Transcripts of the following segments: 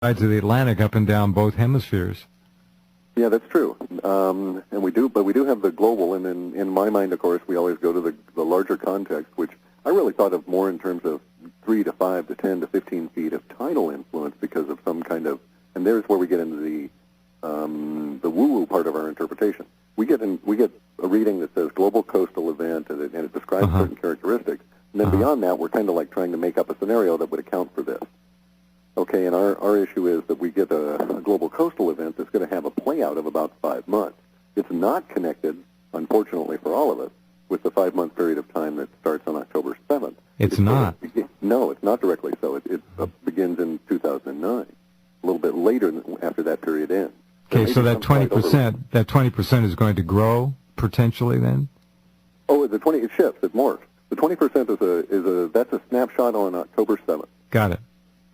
sides of the Atlantic up and down both hemispheres. Yeah, that's true. And we do have the global, and in my mind, of course, we always go to the larger context, which I really thought of more in terms of 3 to 5 to 10 to 15 feet of tidal influence because of some kind of, and there's where we get into the woo-woo part of our interpretation. We get a reading that says global coastal event, and it describes certain characteristics, and then beyond that, we're kind of like trying to make up a scenario that would account for this. Okay, and our issue is that we get a global coastal event that's going to have a play-out of about 5 months. It's not connected, unfortunately for all of us, with the 5-month period of time that starts on October 7th. It's not? No, it's not directly so. It begins in 2009, a little bit later after that period ends. Okay, so that 20% is going to grow potentially then? Oh, it shifts, it morphs. The 20% that's a snapshot on October 7th. Got it.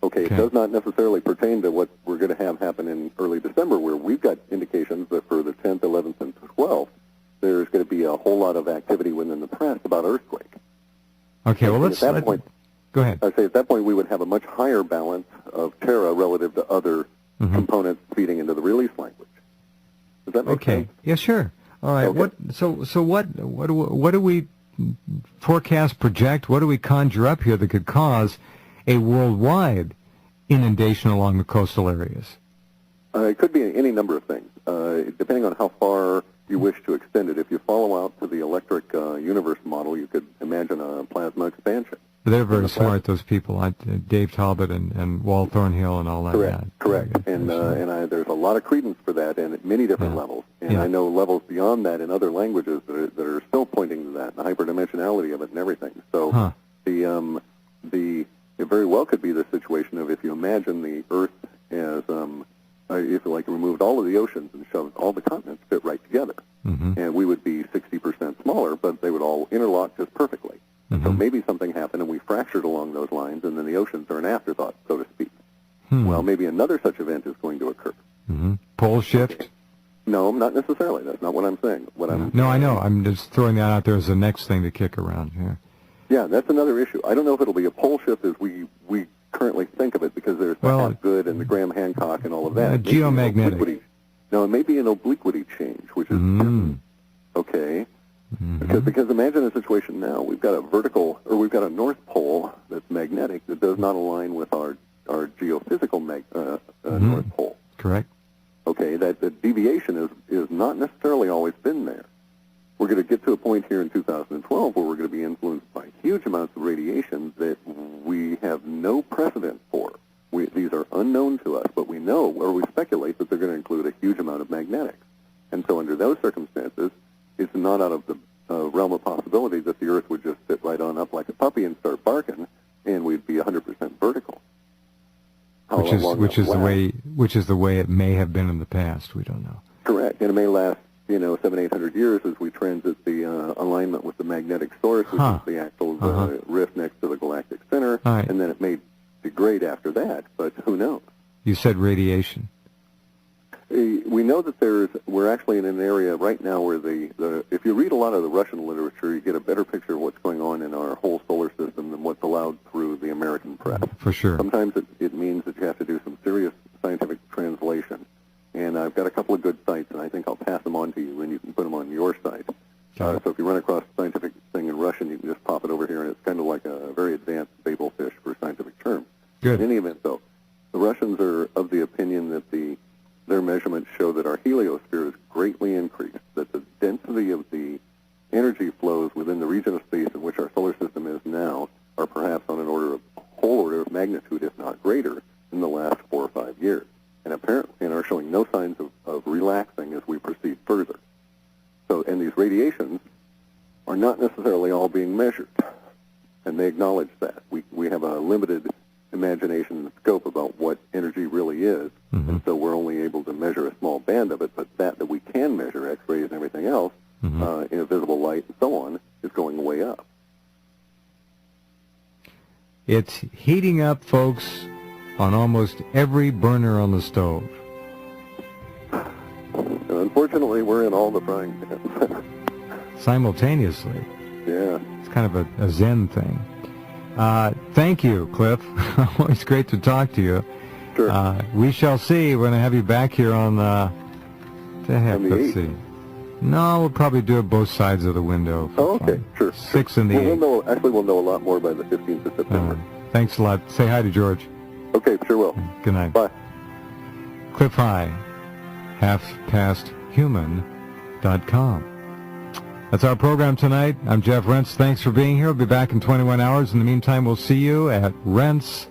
Okay, it does not necessarily pertain to what we're going to have happen in early December, where we've got indications that for the 10th, 11th, and 12th, there's going to be a whole lot of activity within the press about earthquake. Okay, well, go ahead. I say at that point we would have a much higher balance of Terra relative to other components feeding into the release language. Does that make sense? Yeah, sure. All right. Okay. What do we forecast, project? What do we conjure up here that could cause a worldwide inundation along the coastal areas? It could be any number of things, depending on how far you wish to extend it. If you follow out to the electric universe model, you could imagine a plasma expansion. They're very smart, those people, Dave Talbot and Walt Thornhill and all that. Correct. And there's a lot of credence for that and at many different levels. And I know levels beyond that in other languages that are still pointing to that, the hyperdimensionality of it and everything. So it very well could be the situation of if you imagine the Earth as, if you removed all of the oceans and shoved all the continents fit right together. And we would be 60% smaller, but they would all interlock just perfectly. So maybe something happened and we fractured along those lines, and then the oceans are an afterthought, so to speak. Well, maybe another such event is going to occur. Pole shift? Okay. No, not necessarily. That's not what I'm saying. I know. I'm just throwing that out there as the next thing to kick around here. Yeah, that's another issue. I don't know if it'll be a pole shift as we currently think of it, because there's the Hapgood and the Graham Hancock and all of that. Geomagnetic. No, it may be an obliquity change, which is okay. Because imagine a situation now. We've got a North Pole that's magnetic that does not align with our geophysical North Pole. Correct. Okay, that the deviation is not necessarily always been there. We're going to get to a point here in 2012 where we're going to be influenced by huge amounts of radiation that we have no precedent for. These are unknown to us, but we know, or we speculate, that they're going to include a huge amount of magnetics. And so under those circumstances, it's not out of the realm of possibility that the Earth would just sit right on up like a puppy and start barking, and we'd be 100% vertical. Which is the way it may have been in the past. We don't know. Correct, and it may last 700-800 years as we transit the alignment with the magnetic source, which is the actual rift next to the galactic center, and then it may degrade after that. But who knows? You said radiation. We know that we're actually in an area right now where if you read a lot of the Russian literature, you get a better picture of what's going on in our whole solar system than what's allowed through the American press. For sure. Sometimes it means that you have to do some serious scientific translation. And I've got a couple of good sites, and I think I'll pass them on to you, and you can put them on your site. So if you run across a scientific thing in Russian, you can just pop it over here, and it's kind of like a very advanced Babel fish for scientific terms. Good. In any event, though, the Russians are of the opinion that their measurements show that our heliosphere is greatly increased, that the density of the energy flows within the region of space in which our solar system is now are perhaps on whole order of magnitude, if not greater, in the last 4 or 5 years, and apparently are showing no signs of relaxing as we proceed further. So, and these radiations are not necessarily all being measured, and they acknowledge that. We have a limited imagination and scope about what energy really is, and so we're only able to measure a small band of it, but that we can measure, X-rays and everything else, in visible light and so on, is going way up. It's heating up, folks, on almost every burner on the stove. And unfortunately, we're in all the frying pans. Simultaneously. Yeah. It's kind of a Zen thing. Thank you, Clif. Always great to talk to you. Sure. We shall see. We're going to have you back here on the... On the let's 8th? see. No, we'll probably do it both sides of the window. Oh, okay. Sure. 6 and the 8th. We'll know a lot more by the 15th of September. Thanks a lot. Say hi to George. Okay, sure will. Good night. Bye. Clif High, halfpasthuman.com. That's our program tonight. I'm Jeff Rense. Thanks for being here. We'll be back in 21 hours. In the meantime, we'll see you at Rense.com.